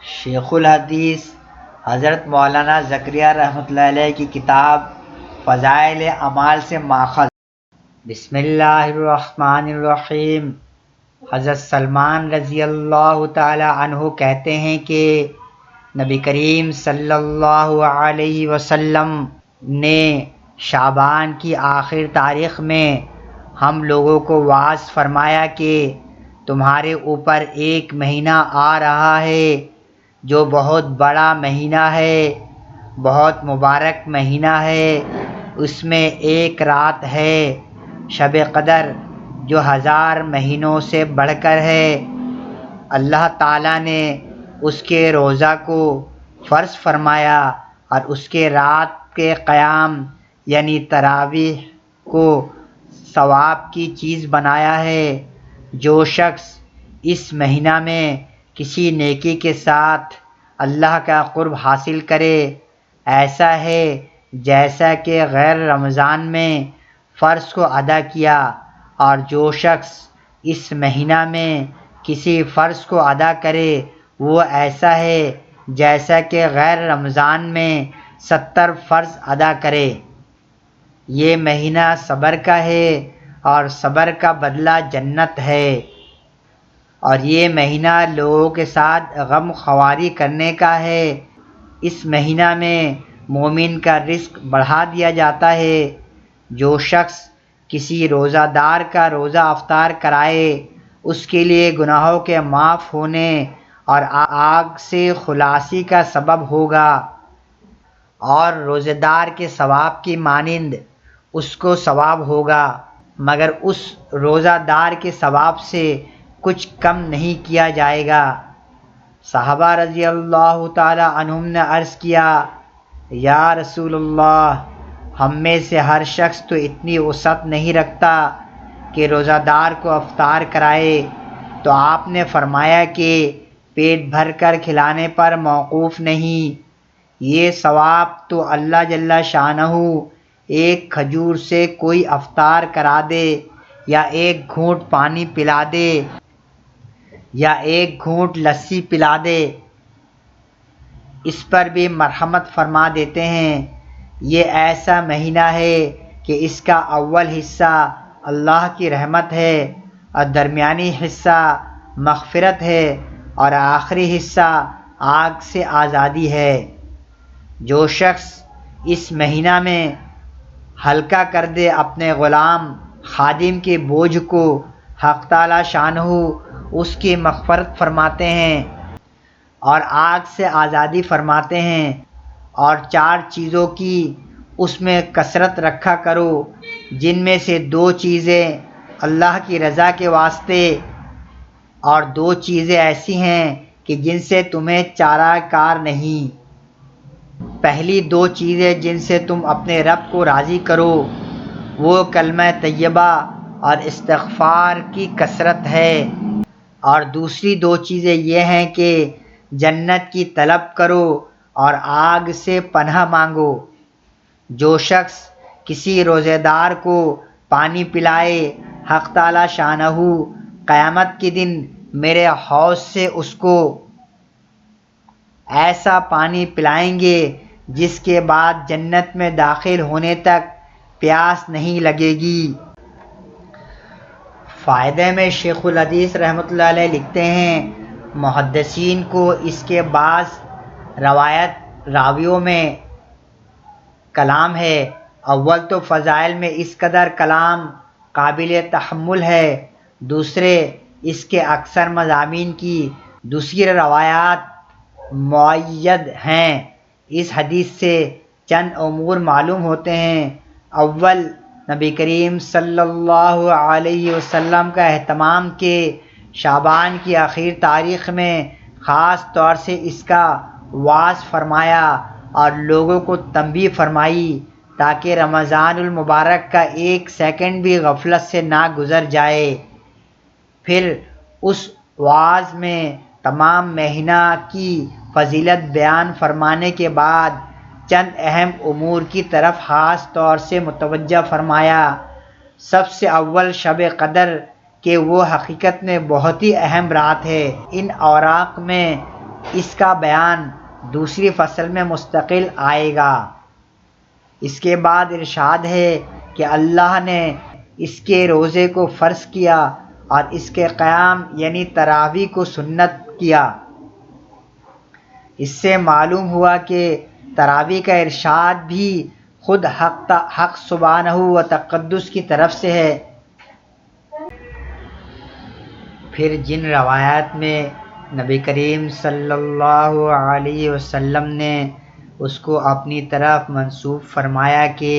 شیخ الحدیث حضرت مولانا زکریا رحمۃ اللہ علیہ کی کتاب فضائل اعمال سے ماخذ۔ بسم اللہ الرحمن الرحیم۔ حضرت سلمان رضی اللہ تعالی عنہ کہتے ہیں کہ نبی کریم صلی اللہ علیہ وسلم نے شعبان کی آخر تاریخ میں ہم لوگوں کو واعظ فرمایا کہ تمہارے اوپر ایک مہینہ آ رہا ہے جو بہت بڑا مہینہ ہے، بہت مبارک مہینہ ہے، اس میں ایک رات ہے شب قدر جو 1000 مہینوں سے بڑھ کر ہے۔ اللہ تعالیٰ نے اس کے روزہ کو فرض فرمایا اور اس کے رات کے قیام یعنی تراویح کو ثواب کی چیز بنایا ہے۔ جو شخص اس مہینہ میں کسی نیکی کے ساتھ اللہ کا قرب حاصل کرے، ایسا ہے جیسا کہ غیر رمضان میں فرض کو ادا کیا، اور جو شخص اس مہینہ میں کسی فرض کو ادا کرے وہ ایسا ہے جیسا کہ غیر رمضان میں 70 فرض ادا کرے۔ یہ مہینہ صبر کا ہے اور صبر کا بدلہ جنت ہے، اور یہ مہینہ لوگوں کے ساتھ غم خواری کرنے کا ہے۔ اس مہینہ میں مومن کا رزق بڑھا دیا جاتا ہے۔ جو شخص کسی روزہ دار کا روزہ افطار کرائے اس کے لیے گناہوں کے معاف ہونے اور آگ سے خلاصی کا سبب ہوگا، اور روزہ دار کے ثواب کی مانند اس کو ثواب ہوگا، مگر اس روزہ دار کے ثواب سے کچھ کم نہیں کیا جائے گا۔ صحابہ رضی اللہ تعالی عنہم نے عرض کیا، یا رسول اللہ، ہم میں سے ہر شخص تو اتنی وسعت نہیں رکھتا کہ روزہ دار کو افطار کرائے، تو آپ نے فرمایا کہ پیٹ بھر کر کھلانے پر موقوف نہیں، یہ ثواب تو اللہ جل شانہ ایک کھجور سے کوئی افطار کرا دے، یا ایک گھونٹ پانی پلا دے، یا ایک گھونٹ لسی پلا دے، اس پر بھی مرحمت فرما دیتے ہیں۔ یہ ایسا مہینہ ہے کہ اس کا اول حصہ اللہ کی رحمت ہے، اور درمیانی حصہ مغفرت ہے، اور آخری حصہ آگ سے آزادی ہے۔ جو شخص اس مہینہ میں ہلکا کر دے اپنے غلام خادم کے بوجھ کو، حق تعالی شانہ اس کی مغفرت فرماتے ہیں اور آگ سے آزادی فرماتے ہیں۔ اور 4 چیزوں کی اس میں کثرت رکھا کرو، جن میں سے 2 چیزیں اللہ کی رضا کے واسطے، اور 2 چیزیں ایسی ہیں کہ جن سے تمہیں چارہ کار نہیں۔ پہلی 2 چیزیں جن سے تم اپنے رب کو راضی کرو وہ کلمہ طیبہ اور استغفار کی کثرت ہے، اور دوسری 2 چیزیں یہ ہیں کہ جنت کی طلب کرو اور آگ سے پناہ مانگو۔ جو شخص کسی روزے دار کو پانی پلائے، حق تعالی شانہ قیامت کے دن میرے حوض سے اس کو ایسا پانی پلائیں گے جس کے بعد جنت میں داخل ہونے تک پیاس نہیں لگے گی۔ فائدے میں شیخ الحدیث رحمۃ اللہ علیہ لکھتے ہیں، محدثین کو اس کے بعض روایت راویوں میں کلام ہے۔ اول تو فضائل میں اس قدر کلام قابل تحمل ہے، دوسرے اس کے اکثر مضامین کی دوسری روایات مؤید ہیں۔ اس حدیث سے چند امور معلوم ہوتے ہیں۔ اول، نبی کریم صلی اللہ علیہ وسلم کا اہتمام کہ شعبان کی آخر تاریخ میں خاص طور سے اس کا وعظ فرمایا اور لوگوں کو تنبیہ فرمائی تاکہ رمضان المبارک کا 1 سیکنڈ بھی غفلت سے نہ گزر جائے۔ پھر اس وعظ میں تمام مہینہ کی فضیلت بیان فرمانے کے بعد چند اہم امور کی طرف خاص طور سے متوجہ فرمایا۔ سب سے اول شب قدر کہ وہ حقیقت میں بہت ہی اہم رات ہے۔ ان اوراق میں اس کا بیان دوسری فصل میں مستقل آئے گا۔ اس کے بعد ارشاد ہے کہ اللہ نے اس کے روزے کو فرض کیا اور اس کے قیام یعنی تراویح کو سنت کیا۔ اس سے معلوم ہوا کہ تراویح کا ارشاد بھی خود حق سبحانہ و تقدس کی طرف سے ہے۔ پھر جن روایات میں نبی کریم صلی اللہ علیہ وسلم نے اس کو اپنی طرف منسوب فرمایا کہ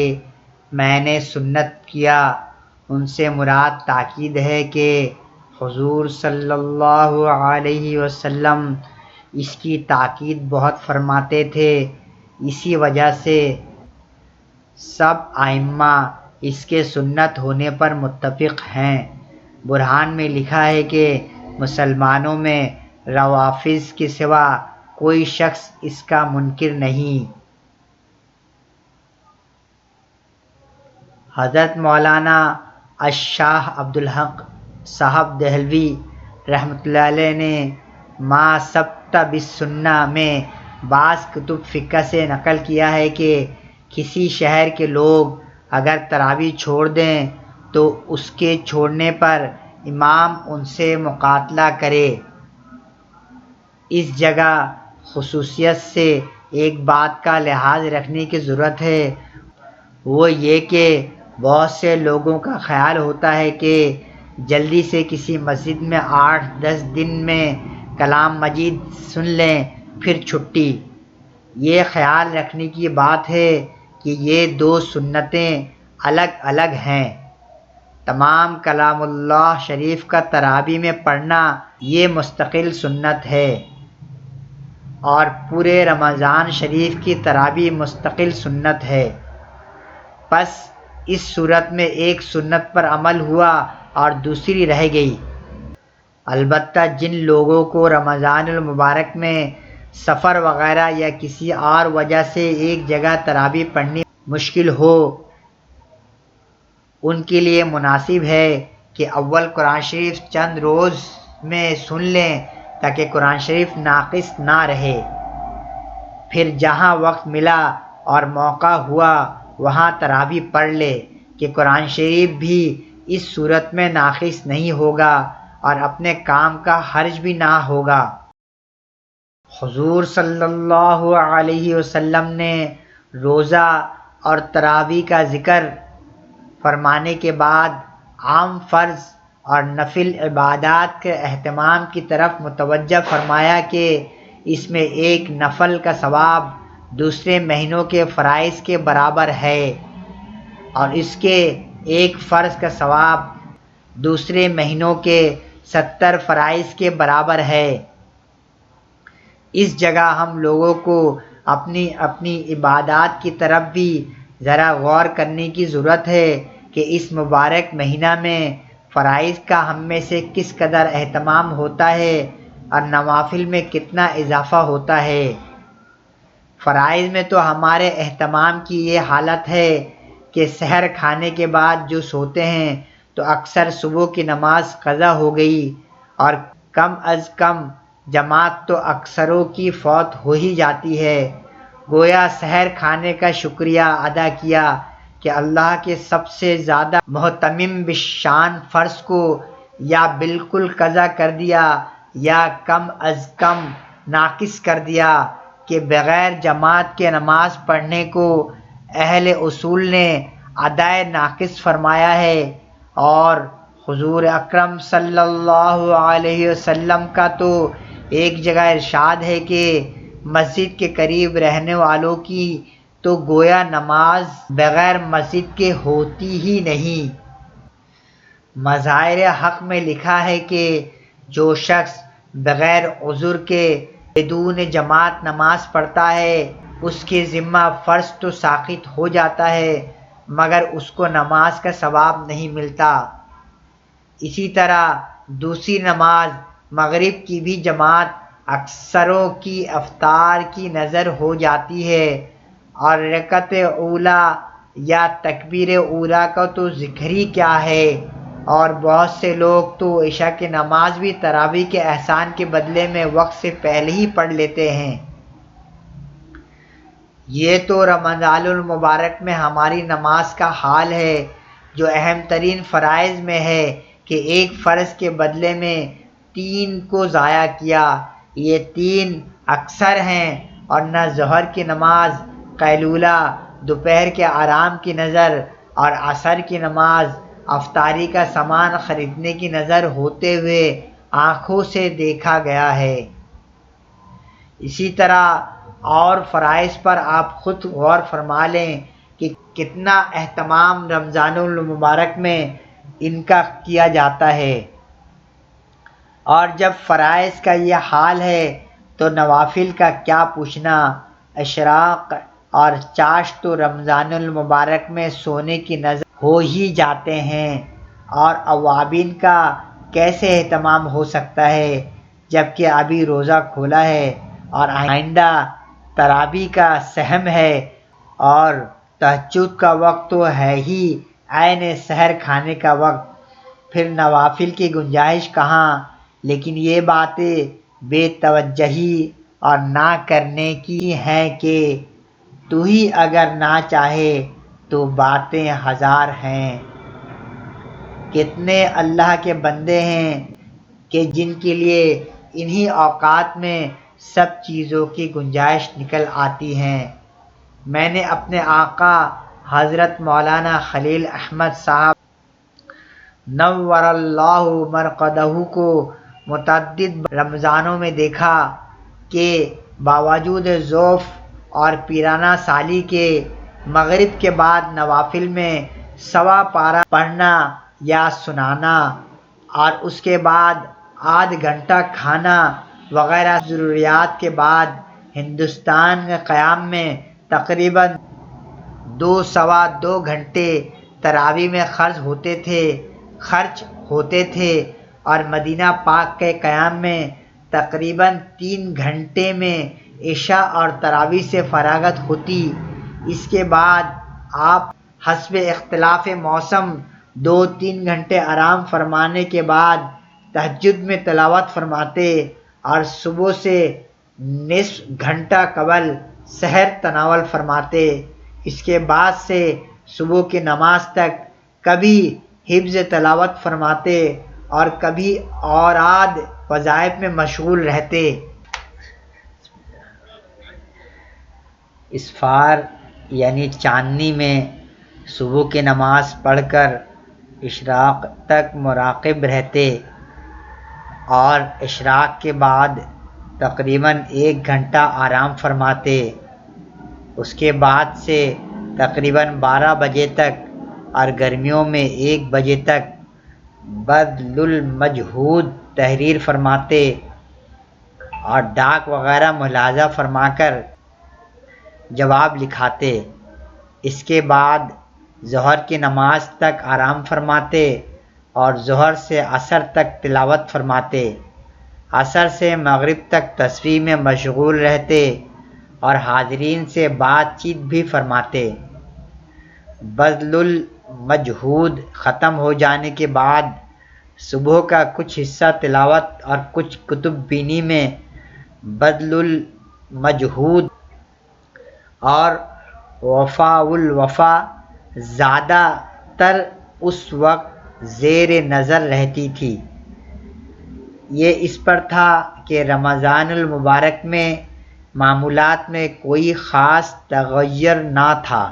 میں نے سنت کیا، ان سے مراد تاکید ہے کہ حضور صلی اللہ علیہ وسلم اس کی تاکید بہت فرماتے تھے۔ اسی وجہ سے سب ائمہ اس کے سنت ہونے پر متفق ہیں۔ برہان میں لکھا ہے کہ مسلمانوں میں روافض کے سوا کوئی شخص اس کا منکر نہیں۔ حضرت مولانا الشاہ عبدالحق صاحب دہلوی رحمۃ اللہ علیہ نے ما ثبت بالسنہ میں بعض کتب فقہ سے نقل کیا ہے کہ کسی شہر کے لوگ اگر تراویح چھوڑ دیں تو اس کے چھوڑنے پر امام ان سے مقاتلہ کرے۔ اس جگہ خصوصیت سے ایک بات کا لحاظ رکھنے کی ضرورت ہے، وہ یہ کہ بہت سے لوگوں کا خیال ہوتا ہے کہ جلدی سے کسی مسجد میں 8-10 دن میں کلام مجید سن لیں پھر چھٹی۔ یہ خیال رکھنے کی بات ہے کہ یہ دو سنتیں الگ الگ ہیں۔ تمام کلام اللہ شریف کا تراویح میں پڑھنا یہ مستقل سنت ہے، اور پورے رمضان شریف کی تراویح مستقل سنت ہے۔ پس اس صورت میں ایک سنت پر عمل ہوا اور دوسری رہ گئی۔ البتہ جن لوگوں کو رمضان المبارک میں سفر وغیرہ یا کسی اور وجہ سے ایک جگہ تراویح پڑھنی مشکل ہو، ان کے لیے مناسب ہے کہ اول قرآن شریف چند روز میں سن لیں تاکہ قرآن شریف ناقص نہ رہے، پھر جہاں وقت ملا اور موقع ہوا وہاں تراویح پڑھ لے کہ قرآن شریف بھی اس صورت میں ناقص نہیں ہوگا اور اپنے کام کا حرج بھی نہ ہوگا۔ حضور صلی اللہ علیہ وسلم نے روزہ اور تراویح کا ذکر فرمانے کے بعد عام فرض اور نفل عبادات کے اہتمام کی طرف متوجہ فرمایا کہ اس میں ایک نفل کا ثواب دوسرے مہینوں کے فرائض کے برابر ہے اور اس کے ایک فرض کا ثواب دوسرے مہینوں کے 70 فرائض کے برابر ہے۔ اس جگہ ہم لوگوں کو اپنی اپنی عبادات کی طرف بھی ذرا غور کرنے کی ضرورت ہے کہ اس مبارک مہینہ میں فرائض کا ہم میں سے کس قدر اہتمام ہوتا ہے اور نوافل میں کتنا اضافہ ہوتا ہے۔ فرائض میں تو ہمارے اہتمام کی یہ حالت ہے کہ سحر کھانے کے بعد جو سوتے ہیں تو اکثر صبح کی نماز قضا ہو گئی، اور کم از کم جماعت تو اکثروں کی فوت ہو ہی جاتی ہے۔ گویا سحر کھانے کا شکریہ ادا کیا کہ اللہ کے سب سے زیادہ مہتمم بالشان فرض کو یا بالکل قضا کر دیا یا کم از کم ناقص کر دیا کہ بغیر جماعت کے نماز پڑھنے کو اہل اصول نے ادائے ناقص فرمایا ہے، اور حضور اکرم صلی اللہ علیہ وسلم کا تو ایک جگہ ارشاد ہے کہ مسجد کے قریب رہنے والوں کی تو گویا نماز بغیر مسجد کے ہوتی ہی نہیں۔ مظاہر حق میں لکھا ہے کہ جو شخص بغیر عذر کے بدون جماعت نماز پڑھتا ہے اس کے ذمہ فرض تو ساقط ہو جاتا ہے مگر اس کو نماز کا ثواب نہیں ملتا۔ اسی طرح دوسری نماز مغرب کی بھی جماعت اکثروں کی افطار کی نظر ہو جاتی ہے، اور رکعت اولی یا تکبیر اولی کا تو ذکر ہی کیا ہے۔ اور بہت سے لوگ تو عشاء کی نماز بھی تراویح کے احسان کے بدلے میں وقت سے پہلے ہی پڑھ لیتے ہیں۔ یہ تو رمضان المبارک میں ہماری نماز کا حال ہے، جو اہم ترین فرائض میں ہے کہ ایک فرض کے بدلے میں 3 کو ضائع کیا۔ یہ 3 اکثر ہیں، اور نہ ظہر کی نماز قیلولہ، دوپہر کے آرام کی نظر، اور عصر کی نماز افطاری کا سامان خریدنے کی نظر ہوتے ہوئے آنکھوں سے دیکھا گیا ہے۔ اسی طرح اور فرائض پر آپ خود غور فرما لیں کہ کتنا اہتمام رمضان المبارک میں ان کا کیا جاتا ہے، اور جب فرائض کا یہ حال ہے تو نوافل کا کیا پوچھنا۔ اشراق اور چاشت تو رمضان المبارک میں سونے کی نظر ہو ہی جاتے ہیں، اور اوابین کا کیسے اہتمام ہو سکتا ہے جبکہ ابھی روزہ کھولا ہے اور آئندہ تراویح کا سحر ہے، اور تہجد کا وقت تو ہے ہی عین سحر کھانے کا وقت، پھر نوافل کی گنجائش کہاں۔ لیکن یہ باتیں بے توجہی اور نہ کرنے کی ہیں کہ تو ہی اگر نہ چاہے تو باتیں ہزار ہیں۔ کتنے اللہ کے بندے ہیں کہ جن کے لیے انہی اوقات میں سب چیزوں کی گنجائش نکل آتی ہے۔ میں نے اپنے آقا حضرت مولانا خلیل احمد صاحب نور اللہ مرقدہ کو متعدد رمضانوں میں دیکھا کہ باوجود ضعف اور پیرانہ سالی کے مغرب کے بعد نوافل میں 1.25 پارہ پڑھنا یا سنانا، اور اس کے بعد آدھ گھنٹہ کھانا وغیرہ ضروریات کے بعد ہندوستان کے قیام میں تقریباً 2 گھنٹے تراویح میں خرچ ہوتے تھے، اور مدینہ پاک کے قیام میں تقریباً 3 گھنٹے میں عشاء اور تراویح سے فراغت ہوتی۔ اس کے بعد آپ حسب اختلاف موسم 2-3 گھنٹے آرام فرمانے کے بعد تہجد میں تلاوت فرماتے، اور صبح سے نصف گھنٹہ قبل سحر تناول فرماتے۔ اس کے بعد سے صبح کی نماز تک کبھی حفظ تلاوت فرماتے اور کبھی اوراد وظائف میں مشغول رہتے۔ اسفار یعنی چاندنی میں صبح کی نماز پڑھ کر اشراق تک مراقب رہتے، اور اشراق کے بعد تقریباً 1 گھنٹہ آرام فرماتے۔ اس کے بعد سے تقریباً 12 بجے تک، اور گرمیوں میں 1 بجے تک بذل المجہود تحریر فرماتے اور ڈاک وغیرہ ملاحظہ فرما کر جواب لکھاتے۔ اس کے بعد ظہر کی نماز تک آرام فرماتے، اور ظہر سے عصر تک تلاوت فرماتے۔ عصر سے مغرب تک تسبیح میں مشغول رہتے اور حاضرین سے بات چیت بھی فرماتے۔ بذل المجہود ختم ہو جانے کے بعد صبح کا کچھ حصہ تلاوت اور کچھ کتب بینی میں بذل المجہود اور وفاء الوفا زیادہ تر اس وقت زیر نظر رہتی تھی۔ یہ اس پر تھا کہ رمضان المبارک میں معمولات میں کوئی خاص تغیر نہ تھا،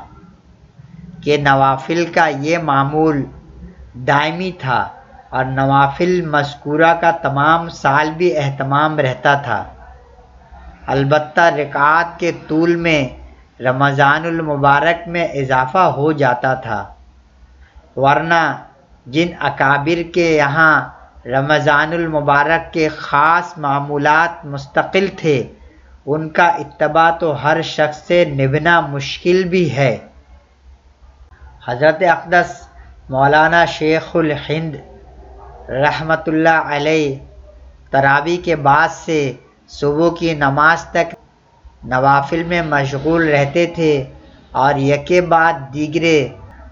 کہ نوافل کا یہ معمول دائمی تھا، اور نوافل مذکورہ کا تمام سال بھی اہتمام رہتا تھا۔ البتہ رکعات کے طول میں رمضان المبارک میں اضافہ ہو جاتا تھا، ورنہ جن اکابر کے یہاں رمضان المبارک کے خاص معمولات مستقل تھے، ان کا اتباع تو ہر شخص سے نبھنا مشکل بھی ہے۔ حضرت اقدس مولانا شیخ الہند رحمۃ اللہ علیہ تراویح کے بعد سے صبح کی نماز تک نوافل میں مشغول رہتے تھے، اور یکے بعد دیگرے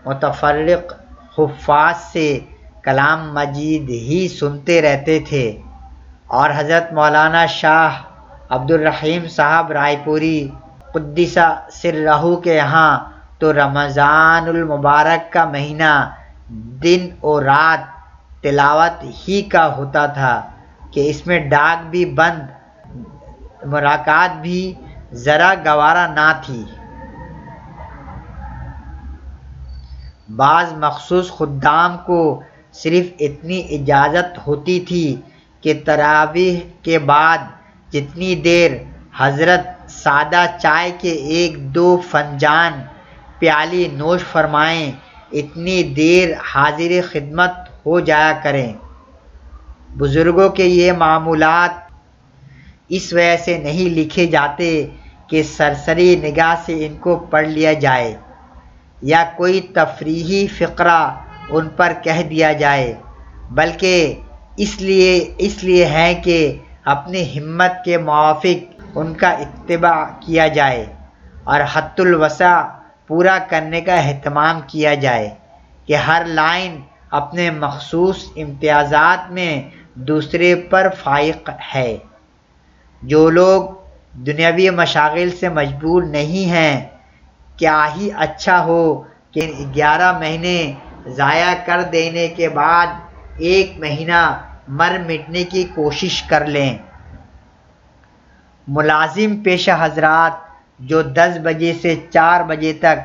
متفرق حفاظ سے کلام مجید ہی سنتے رہتے تھے، اور حضرت مولانا شاہ عبد الرحیم صاحب رائے پوری قدس سرہ کے یہاں تو رمضان المبارک کا مہینہ دن اور رات تلاوت ہی کا ہوتا تھا کہ اس میں ڈاک بھی بند، ملاقات بھی ذرا گوارا نہ تھی۔ بعض مخصوص خدام کو صرف اتنی اجازت ہوتی تھی کہ تراویح کے بعد جتنی دیر حضرت سادہ چائے کے 1-2 فنجان پیالی نوش فرمائیں، اتنی دیر حاضر خدمت ہو جایا کریں۔ بزرگوں کے یہ معمولات اس وجہ سے نہیں لکھے جاتے کہ سرسری نگاہ سے ان کو پڑھ لیا جائے یا کوئی تفریحی فقرہ ان پر کہہ دیا جائے، بلکہ اس لیے ہے کہ اپنی ہمت کے موافق ان کا اتباع کیا جائے اور حد الوسع پورا کرنے کا اہتمام کیا جائے کہ ہر لائن اپنے مخصوص امتیازات میں دوسرے پر فائق ہے۔ جو لوگ دنیاوی مشاغل سے مجبور نہیں ہیں، کیا ہی اچھا ہو کہ 11 مہینے ضائع کر دینے کے بعد 1 مہینہ مر مٹنے کی کوشش کر لیں۔ ملازم پیشہ حضرات جو 10 بجے سے 4 بجے تک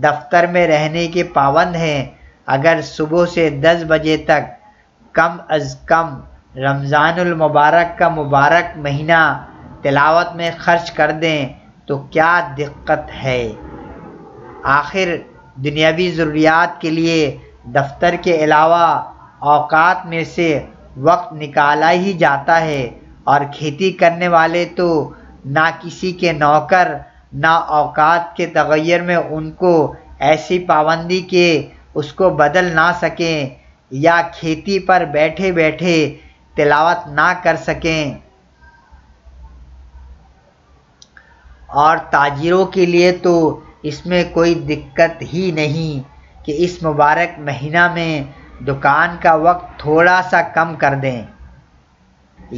دفتر میں رہنے کے پابند ہیں، اگر صبح سے 10 بجے تک کم از کم رمضان المبارک کا مبارک مہینہ تلاوت میں خرچ کر دیں تو کیا دقت ہے؟ آخر دنیاوی ضروریات کے لیے دفتر کے علاوہ اوقات میں سے وقت نکالا ہی جاتا ہے، اور کھیتی کرنے والے تو نہ کسی کے نوکر، نہ اوقات کے تغیر میں ان کو ایسی پابندی کہ اس کو بدل نہ سکیں یا کھیتی پر بیٹھے بیٹھے تلاوت نہ کر سکیں۔ اور تاجروں کے لیے تو اس میں کوئی دقت ہی نہیں کہ اس مبارک مہینہ میں دکان کا وقت تھوڑا سا کم کر دیں،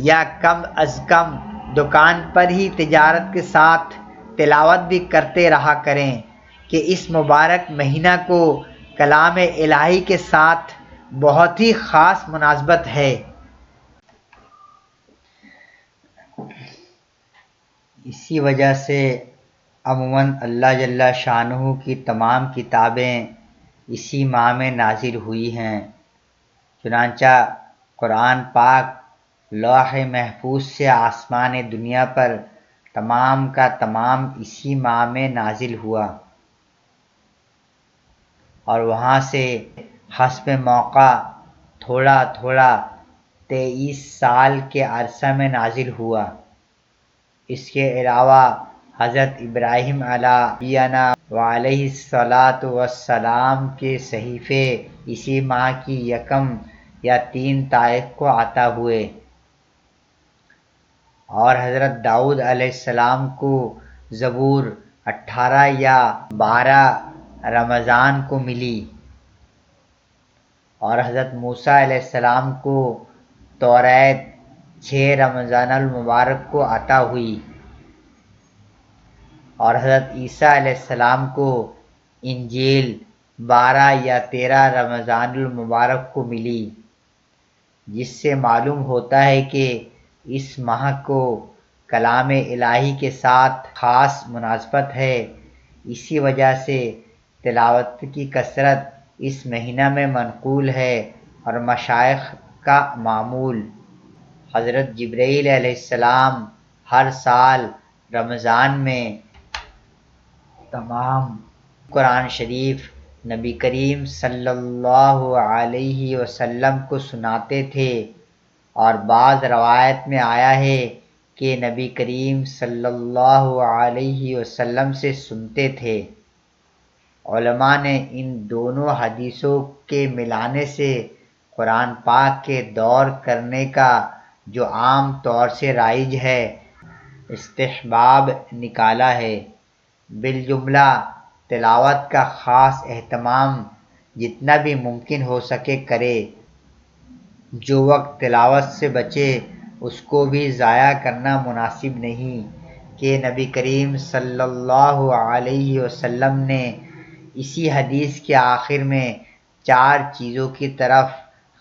یا کم از کم دکان پر ہی تجارت کے ساتھ تلاوت بھی کرتے رہا کریں کہ اس مبارک مہینہ کو کلام الہی کے ساتھ بہت ہی خاص مناسبت ہے۔ اسی وجہ سے عموماً اللہ جل شانہ کی تمام کتابیں اسی ماہ میں نازل ہوئی ہیں۔ چنانچہ قرآن پاک لوح محفوظ سے آسمان دنیا پر تمام کا تمام اسی ماہ میں نازل ہوا، اور وہاں سے حسب موقع تھوڑا تھوڑا 23 سال کے عرصہ میں نازل ہوا۔ اس کے علاوہ حضرت ابراہیم علیہ نبینا وعلیہ الصلاۃ والسلام کے صحیفے اسی ماہ کی 1 یا 3 تاریخ کو عطا ہوئے، اور حضرت داؤد علیہ السلام کو زبور 18 یا 12 رمضان کو ملی، اور حضرت موسیٰ علیہ السلام کو توریت 6 رمضان المبارک کو عطا ہوئی، اور حضرت عیسیٰ علیہ السلام کو انجیل 12 یا 13 رمضان المبارک کو ملی، جس سے معلوم ہوتا ہے کہ اس ماہ کو کلام الہی کے ساتھ خاص مناسبت ہے۔ اسی وجہ سے تلاوت کی کثرت اس مہینہ میں منقول ہے، اور مشائخ کا معمول حضرت جبرائیل علیہ السلام ہر سال رمضان میں تمام قرآن شریف نبی کریم صلی اللہ علیہ وسلم کو سناتے تھے، اور بعض روایت میں آیا ہے کہ نبی کریم صلی اللہ علیہ وسلم سے سنتے تھے۔ علماء نے ان دونوں حدیثوں کے ملانے سے قرآن پاک کے دور کرنے کا جو عام طور سے رائج ہے استحباب نکالا ہے۔ بالجملہ تلاوت کا خاص اہتمام جتنا بھی ممکن ہو سکے کرے، جو وقت تلاوت سے بچے اس کو بھی ضائع کرنا مناسب نہیں کہ نبی کریم صلی اللہ علیہ وسلم نے اسی حدیث کے آخر میں 4 چیزوں کی طرف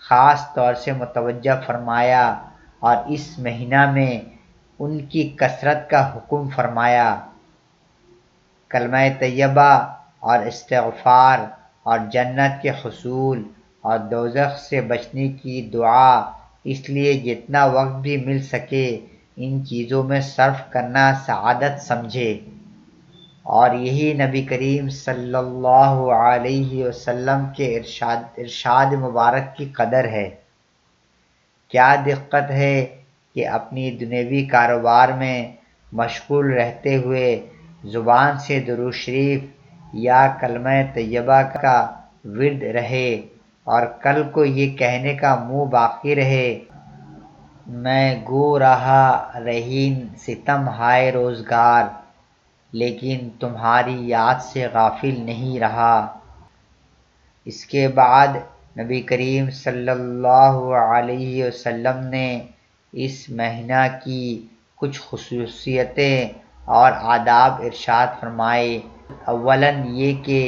خاص طور سے متوجہ فرمایا اور اس مہینہ میں ان کی کثرت کا حکم فرمایا: کلمہ طیبہ اور استغفار اور جنت کے حصول اور دوزخ سے بچنے کی دعا۔ اس لیے جتنا وقت بھی مل سکے ان چیزوں میں صرف کرنا سعادت سمجھے، اور یہی نبی کریم صلی اللہ علیہ وسلم کے ارشاد مبارک کی قدر ہے۔ کیا دقت ہے کہ اپنی دنیوی کاروبار میں مشغول رہتے ہوئے زبان سے درود شریف یا کلمہ طیبہ کا ورد رہے اور کل کو یہ کہنے کا منہ باقی رہے: میں گو رہا رہین ستم ہائے روزگار، لیکن تمہاری یاد سے غافل نہیں رہا۔ اس کے بعد نبی کریم صلی اللہ علیہ وسلم نے اس مہینہ کی کچھ خصوصیتیں اور آداب ارشاد فرمائے۔ اولاً یہ کہ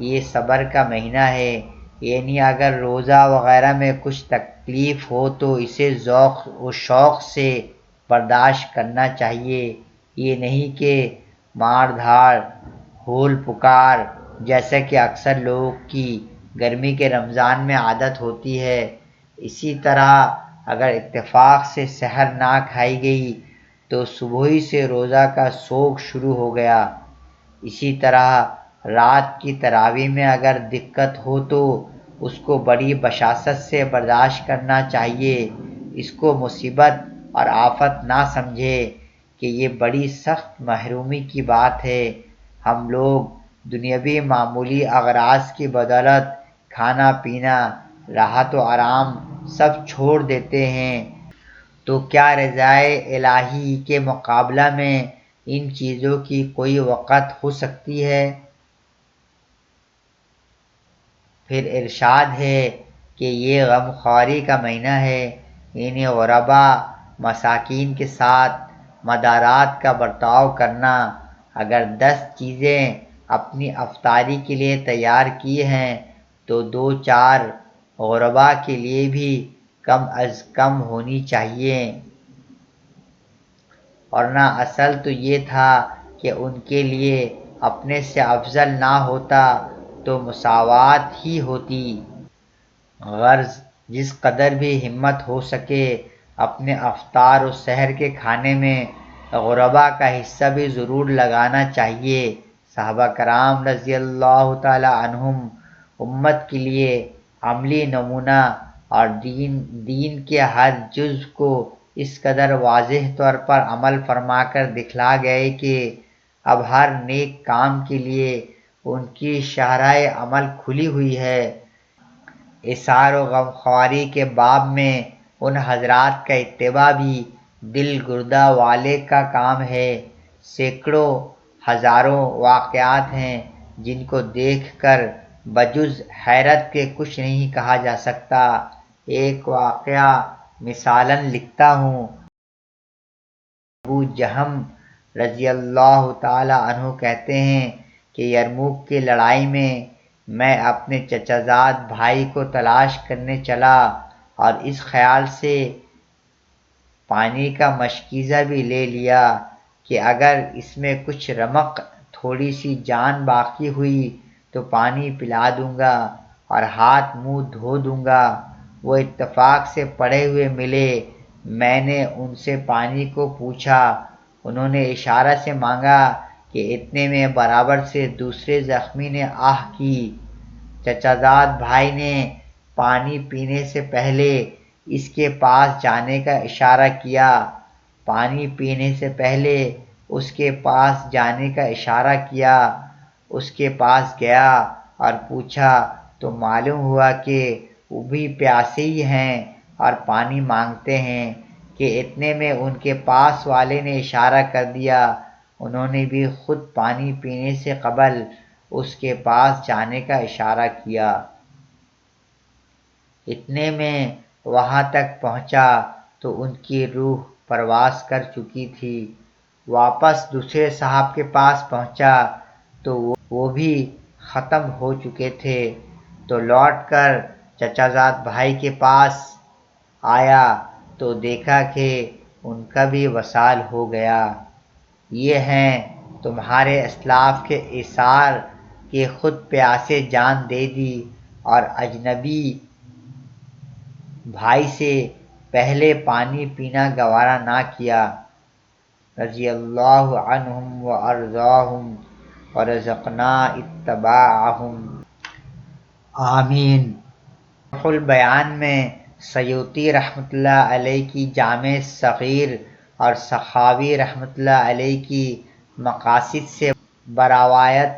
یہ صبر کا مہینہ ہے، یعنی اگر روزہ وغیرہ میں کچھ تکلیف ہو تو اسے ذوق و شوق سے برداشت کرنا چاہیے، یہ نہیں کہ مار دھاڑ ہول پکار جیسا کہ اکثر لوگوں کی گرمی کے رمضان میں عادت ہوتی ہے۔ اسی طرح اگر اتفاق سے سحر نہ کھائی گئی تو صبح سے روزہ کا سوگ شروع ہو گیا۔ اسی طرح رات کی تراویح میں اگر دقت ہو تو اس کو بڑی بشاشت سے برداشت کرنا چاہیے، اس کو مصیبت اور آفت نہ سمجھے کہ یہ بڑی سخت محرومی کی بات ہے۔ ہم لوگ دنیاوی معمولی اغراض کی بدولت کھانا پینا، راحت و آرام سب چھوڑ دیتے ہیں، تو کیا رضائے الہی کے مقابلہ میں ان چیزوں کی کوئی وقت ہو سکتی ہے؟ پھر ارشاد ہے کہ یہ غم خواری کا مہینہ ہے، یعنی غربا مساکین کے ساتھ مدارات کا برتاؤ کرنا۔ اگر 10 چیزیں اپنی افطاری کے لیے تیار کی ہیں تو 2-4 غربا کے لیے بھی کم از کم ہونی چاہیے، ورنہ اصل تو یہ تھا کہ ان کے لیے اپنے سے افضل نہ ہوتا تو مساوات ہی ہوتی۔ غرض جس قدر بھی ہمت ہو سکے اپنے افطار و سحر کے کھانے میں غربا کا حصہ بھی ضرور لگانا چاہیے۔ صحابہ کرام رضی اللہ تعالی عنہم امت کے لیے عملی نمونہ اور دین کے ہر جزو کو اس قدر واضح طور پر عمل فرما کر دکھلا گئے کہ اب ہر نیک کام کے لیے ان کی شاہراہ عمل کھلی ہوئی ہے۔ ایثار و غمخواری کے باب میں ان حضرات کا اتباع بھی دل گردہ والے کا کام ہے۔ سینکڑوں ہزاروں واقعات ہیں جن کو دیکھ کر بجز حیرت کے کچھ نہیں کہا جا سکتا۔ ایک واقعہ مثالاً لکھتا ہوں۔ ابو جہم رضی اللہ تعالی عنہ کہتے ہیں کہ یرموک کی لڑائی میں اپنے چچا زاد بھائی کو تلاش کرنے چلا اور اس خیال سے پانی کا مشکیزہ بھی لے لیا کہ اگر اس میں کچھ رمق تھوڑی سی جان باقی ہوئی تو پانی پلا دوں گا اور ہاتھ منہ دھو دوں گا۔ وہ اتفاق سے پڑے ہوئے ملے، میں نے ان سے پانی کو پوچھا، انہوں نے اشارہ سے مانگا کہ اتنے میں برابر سے دوسرے زخمی نے آہ کی۔ چچا زاد بھائی نے پانی پینے سے پہلے اس کے پاس جانے کا اشارہ کیا۔ پانی پینے سے پہلے اس کے پاس جانے کا اشارہ کیا۔ اس کے پاس گیا اور پوچھا تو معلوم ہوا کہ وہ بھی پیاسے ہی ہیں اور پانی مانگتے ہیں کہ اتنے میں ان کے پاس والے نے اشارہ کر دیا، انہوں نے بھی خود پانی پینے سے قبل اس کے پاس جانے کا اشارہ کیا۔ اتنے میں وہاں تک پہنچا تو ان کی روح پرواز کر چکی تھی۔ واپس دوسرے صاحب کے پاس پہنچا تو وہ بھی ختم ہو چکے تھے، تو لوٹ کر چچا زاد بھائی کے پاس آیا تو دیکھا کہ ان کا بھی وصال ہو گیا۔ یہ ہیں تمہارے اسلاف کے ایثار کہ خود پیاسے جان دے دی اور اجنبی بھائی سے پہلے پانی پینا گوارا نہ کیا۔ رضی اللہ عنہم وارضاہم ورزقنا اتباعہم آمین۔ روح البیان میں سیوطی رحمۃ اللہ علیہ کی جامع صغیر اور سخاوی رحمۃ اللہ علیہ کی مقاصد سے بروایت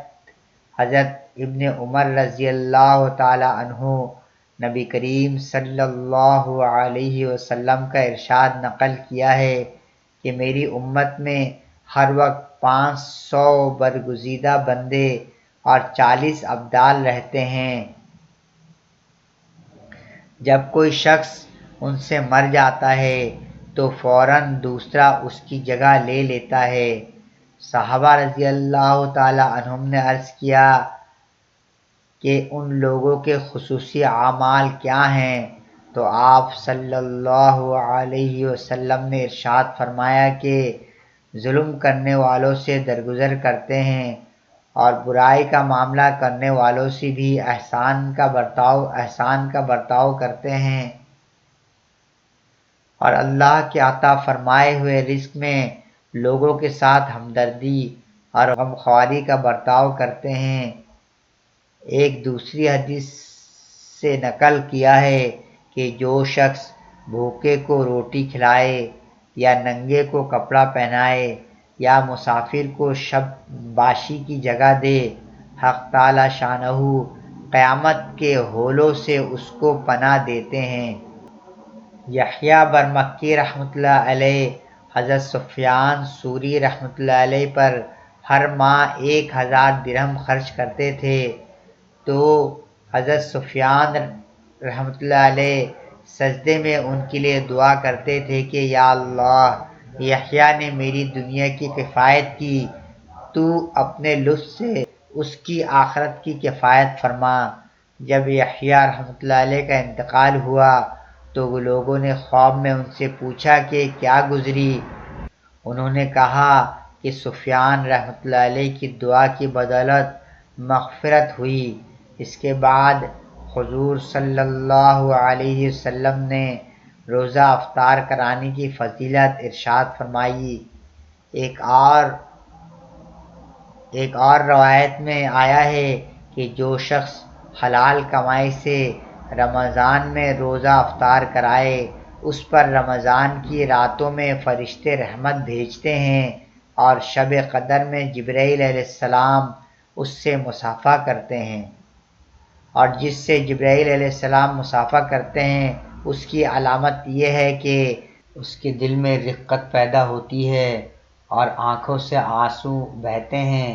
حضرت ابن عمر رضی اللہ تعالی عنہ نبی کریم صلی اللہ علیہ وسلم کا ارشاد نقل کیا ہے کہ میری امت میں ہر وقت 500 برگزیدہ بندے اور 40 ابدال رہتے ہیں۔ جب کوئی شخص ان سے مر جاتا ہے تو فوراً دوسرا اس کی جگہ لے لیتا ہے۔ صحابہ رضی اللہ تعالی عنہم نے عرض کیا کہ ان لوگوں کے خصوصی اعمال کیا ہیں؟ تو آپ صلی اللہ علیہ وسلم نے ارشاد فرمایا کہ ظلم کرنے والوں سے درگزر کرتے ہیں اور برائی کا معاملہ کرنے والوں سے بھی احسان کا برتاؤ کرتے ہیں، اور اللہ کے عطا فرمائے ہوئے رزق میں لوگوں کے ساتھ ہمدردی اور غمخواری کا برتاؤ کرتے ہیں۔ ایک دوسری حدیث سے نقل کیا ہے کہ جو شخص بھوکے کو روٹی کھلائے یا ننگے کو کپڑا پہنائے یا مسافر کو شب باشی کی جگہ دے، حق تعالی شانہ قیامت کے ہولوں سے اس کو پناہ دیتے ہیں۔ یحییٰ برمکی رحمۃ اللہ علیہ حضرت سفیان ثوری رحمۃ اللہ علیہ پر ہر ماہ 1000 درہم خرچ کرتے تھے، تو حضرت سفیان رحمۃ اللہ علیہ سجدے میں ان کے لیے دعا کرتے تھے کہ یا اللہ، یحییٰ نے میری دنیا کی کفایت کی، تو اپنے لطف سے اس کی آخرت کی کفایت فرما۔ جب یحییٰ رحمۃ اللہ علیہ کا انتقال ہوا تو وہ لوگوں نے خواب میں ان سے پوچھا کہ کیا گزری؟ انہوں نے کہا کہ سفیان رحمۃ اللہ علیہ کی دعا کی بدولت مغفرت ہوئی۔ اس کے بعد حضور صلی اللہ علیہ وسلم نے روزہ افطار کرانے کی فضیلت ارشاد فرمائی۔ ایک اور روایت میں آیا ہے کہ جو شخص حلال کمائی سے رمضان میں روزہ افطار کرائے، اس پر رمضان کی راتوں میں فرشتے رحمت بھیجتے ہیں اور شب قدر میں جبرائیل علیہ السلام اس سے مصافحہ کرتے ہیں، اور جس سے جبرائیل علیہ السلام مصافحہ کرتے ہیں اس کی علامت یہ ہے کہ اس کے دل میں رقت پیدا ہوتی ہے اور آنکھوں سے آنسو بہتے ہیں۔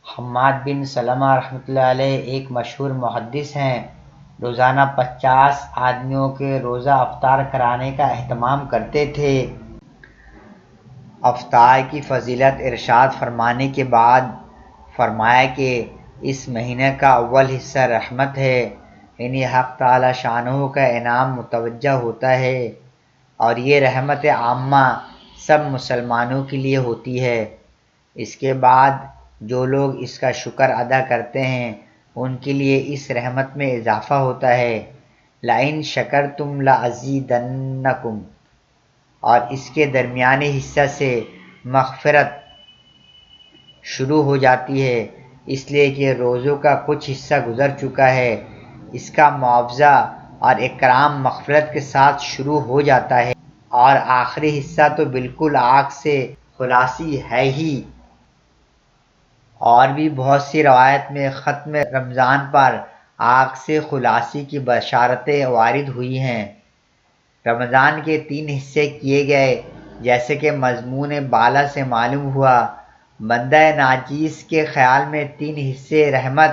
حماد بن سلمہ رحمۃ اللہ علیہ ایک مشہور محدث ہیں، روزانہ 50 آدمیوں کے روزہ افطار کرانے کا اہتمام کرتے تھے۔ افطار کی فضیلت ارشاد فرمانے کے بعد فرمایا کہ اس مہینے کا اول حصہ رحمت ہے، یعنی حق تعالی شانہ کا انعام متوجہ ہوتا ہے، اور یہ رحمت عامہ سب مسلمانوں کے لیے ہوتی ہے۔ اس کے بعد جو لوگ اس کا شکر ادا کرتے ہیں ان کے لیے اس رحمت میں اضافہ ہوتا ہے۔ لَئِن شَكَرْتُمْ لَأَزِيدَنَّكُمْ، اور اس کے درمیانی حصہ سے مغفرت شروع ہو جاتی ہے، اس لیے کہ روزوں کا کچھ حصہ گزر چکا ہے۔ اس کا معاوضہ اور اکرام مغفرت کے ساتھ شروع ہو جاتا ہے، اور آخری حصہ تو بالکل آگ سے خلاصی ہے ہی۔ اور بھی بہت سی روایت میں ختم رمضان پر آگ سے خلاصی کی بشارتیں وارد ہوئی ہیں۔ رمضان کے 3 حصے کیے گئے، جیسے کہ مضمون بالا سے معلوم ہوا۔ بندہ ناچیز کے خیال میں 3 حصے رحمت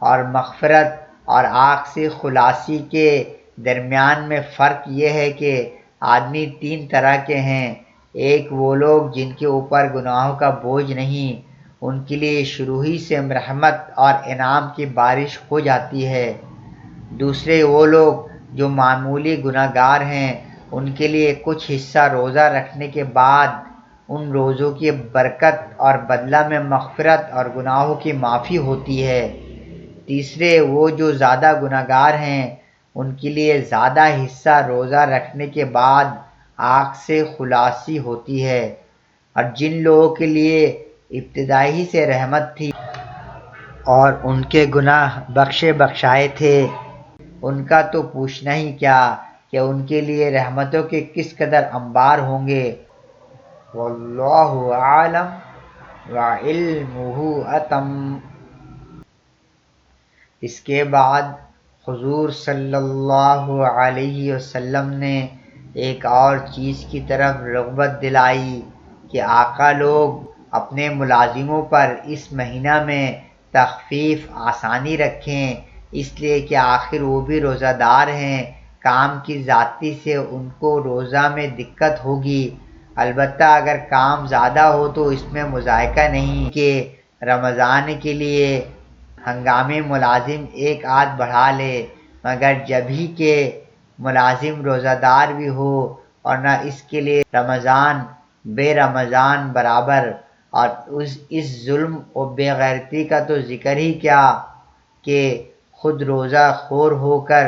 اور مغفرت اور آگ سے خلاصی کے درمیان میں فرق یہ ہے کہ آدمی 3 طرح کے ہیں۔ ایک وہ لوگ جن کے اوپر گناہوں کا بوجھ نہیں، ان کے لیے شروع ہی سے رحمت اور انعام کی بارش ہو جاتی ہے۔ دوسرے وہ لوگ جو معمولی گناہ گار ہیں، ان کے لیے کچھ حصہ روزہ رکھنے کے بعد ان روزوں کی برکت اور بدلہ میں مغفرت اور گناہوں کی معافی ہوتی ہے۔ تیسرے وہ جو زیادہ گناہ گار ہیں، ان کے لیے زیادہ حصہ روزہ رکھنے کے بعد آگ سے خلاصی ہوتی ہے۔ اور جن لوگوں کے لیے ابتدائی سے رحمت تھی اور ان کے گناہ بخشائے تھے، ان کا تو پوچھنا ہی کیا کہ ان کے لیے رحمتوں کے کس قدر انبار ہوں گے۔ واللہ اعلم وعلمہ اتم۔ اس کے بعد حضور صلی اللہ علیہ وسلم نے ایک اور چیز کی طرف رغبت دلائی کہ آقا لوگ اپنے ملازموں پر اس مہینہ میں تخفیف آسانی رکھیں، اس لیے کہ آخر وہ بھی روزہ دار ہیں، کام کی زیادتی سے ان کو روزہ میں دقت ہوگی۔ البتہ اگر کام زیادہ ہو تو اس میں مذائقہ نہیں کہ رمضان کے لیے ہنگامی ملازم ایک آدھ بڑھا لے، مگر جب ہی کہ ملازم روزہ دار بھی ہو اور نہ اس کے لیے رمضان بے رمضان برابر۔ اور اس ظلم و بے غیرتی کا تو ذکر ہی کیا کہ خود روزہ خور ہو کر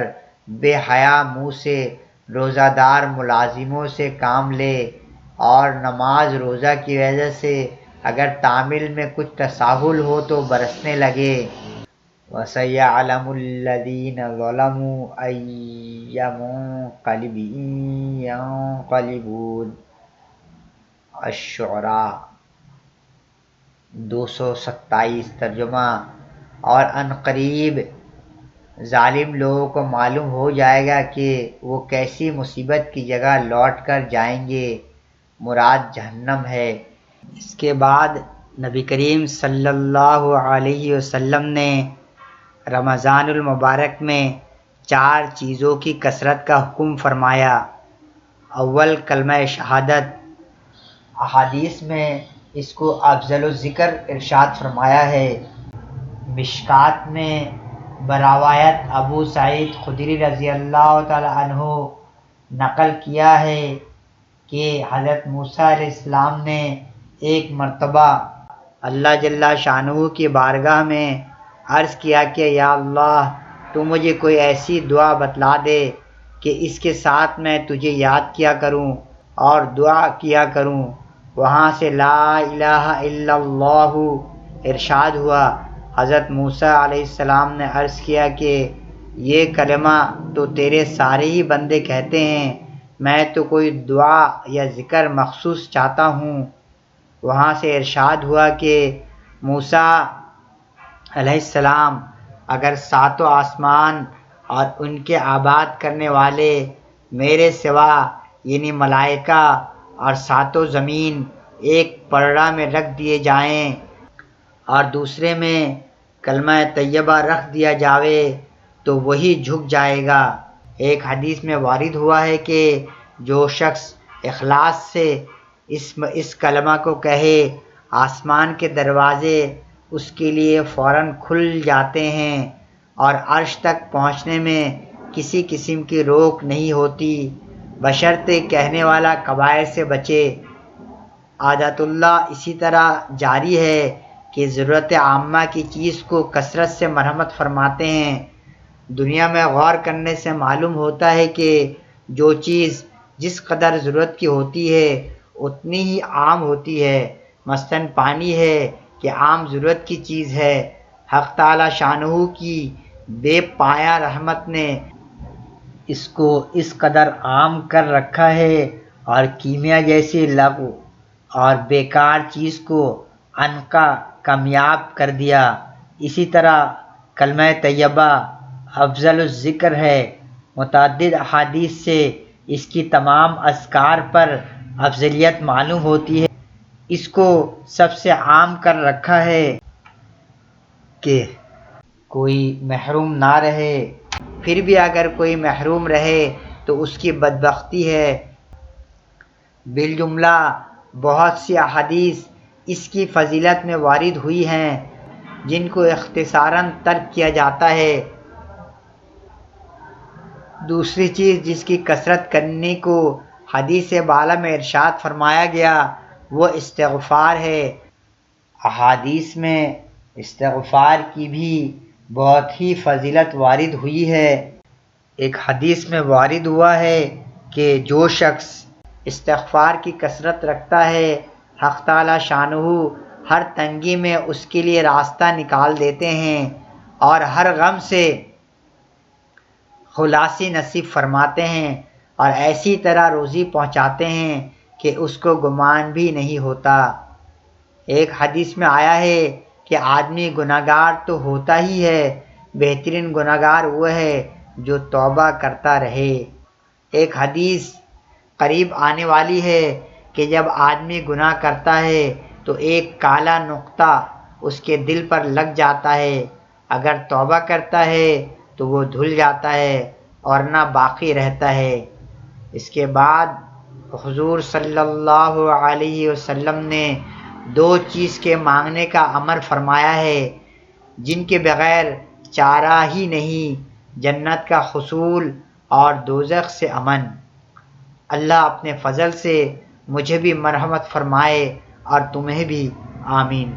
بے حیا منہ سے روزہ دار ملازموں سے کام لے، اور نماز روزہ کی وجہ سے اگر تعمیل میں کچھ تساہل ہو تو برسنے لگے۔ وَسَيَعْلَمُ الَّذِينَ ظَلَمُوا أَيَّ مُنقَلِبٍ يَنقَلِبُونَ۔ الشعراء 227 ترجمہ۔ اور ان قریب ظالم لوگوں کو معلوم ہو جائے گا کہ وہ کیسی مصیبت کی جگہ لوٹ کر جائیں گے، مراد جہنم ہے۔ اس کے بعد نبی کریم صلی اللہ علیہ وسلم نے رمضان المبارک میں 4 چیزوں کی کثرت کا حکم فرمایا۔ اول کلمہ شہادت۔ احادیث میں اس کو افضل الذکر ارشاد فرمایا ہے۔ مشکات میں بروایت ابو سعید خدری رضی اللہ تعالی عنہ نقل کیا ہے کہ حضرت موسیٰ علیہ السلام نے ایک مرتبہ اللہ جل شانہ کی بارگاہ میں عرض کیا کہ یا اللہ، تو مجھے کوئی ایسی دعا بتلا دے کہ اس کے ساتھ میں تجھے یاد کیا کروں اور دعا کیا کروں۔ وہاں سے لا الہ الا اللہ ارشاد ہوا۔ حضرت موسیٰ علیہ السلام نے عرض کیا کہ یہ کلمہ تو تیرے سارے ہی بندے کہتے ہیں، میں تو کوئی دعا یا ذکر مخصوص چاہتا ہوں۔ وہاں سے ارشاد ہوا کہ موسیٰ علیہ السلام، اگر 7 آسمان اور ان کے آباد کرنے والے میرے سوا یعنی ملائکہ اور 7 زمین ایک پرڑا میں رکھ دیے جائیں اور دوسرے میں کلمہ طیبہ رکھ دیا جاوے تو وہی جھک جائے گا۔ ایک حدیث میں وارد ہوا ہے کہ جو شخص اخلاص سے اس کلمہ کو کہے، آسمان کے دروازے اس کے لیے فوراً کھل جاتے ہیں اور عرش تک پہنچنے میں کسی قسم کی روک نہیں ہوتی، بشرطے کہنے والا کبائر سے بچے۔ عادت اللہ اسی طرح جاری ہے کہ ضرورت عامہ کی چیز کو کثرت سے مرحمت فرماتے ہیں۔ دنیا میں غور کرنے سے معلوم ہوتا ہے کہ جو چیز جس قدر ضرورت کی ہوتی ہے اتنی ہی عام ہوتی ہے۔ مثلاً پانی ہے کہ عام ضرورت کی چیز ہے، حق تعالی شانہ کی بے پایہ رحمت نے اس کو اس قدر عام کر رکھا ہے اور کیمیا جیسی لغو اور بیکار چیز کو عنقا کامیاب کر دیا۔ اسی طرح کلمہ طیبہ افضل الذکر ہے۔ متعدد احادیث سے اس کی تمام اذکار پر افضلیت معلوم ہوتی ہے۔ اس کو سب سے عام کر رکھا ہے کہ کوئی محروم نہ رہے۔ پھر بھی اگر کوئی محروم رہے تو اس کی بدبختی ہے۔ بالجملہ بہت سی احادیث اس کی فضیلت میں وارد ہوئی ہیں جن کو اختصاراً ترک کیا جاتا ہے۔ دوسری چیز جس کی کثرت کرنے کو حدیث بالا میں ارشاد فرمایا گیا وہ استغفار ہے۔ احادیث میں استغفار کی بھی بہت ہی فضیلت وارد ہوئی ہے۔ ایک حدیث میں وارد ہوا ہے کہ جو شخص استغفار کی کثرت رکھتا ہے حق تعالی شانہ ہر تنگی میں اس کے لیے راستہ نکال دیتے ہیں اور ہر غم سے خلاصی نصیب فرماتے ہیں اور ایسی طرح روزی پہنچاتے ہیں کہ اس کو گمان بھی نہیں ہوتا۔ ایک حدیث میں آیا ہے کہ آدمی گناہگار تو ہوتا ہی ہے، بہترین گناہگار وہ ہے جو توبہ کرتا رہے۔ ایک حدیث قریب آنے والی ہے کہ جب آدمی گناہ کرتا ہے تو ایک کالا نقطہ اس کے دل پر لگ جاتا ہے، اگر توبہ کرتا ہے تو وہ دھل جاتا ہے اور نہ باقی رہتا ہے۔ اس کے بعد حضور صلی اللہ علیہ وسلم نے 2 چیز کے مانگنے کا امر فرمایا ہے جن کے بغیر چارہ ہی نہیں، جنت کا حصول اور دوزخ سے امن۔ اللہ اپنے فضل سے مجھے بھی مرحمت فرمائے اور تمہیں بھی، آمین۔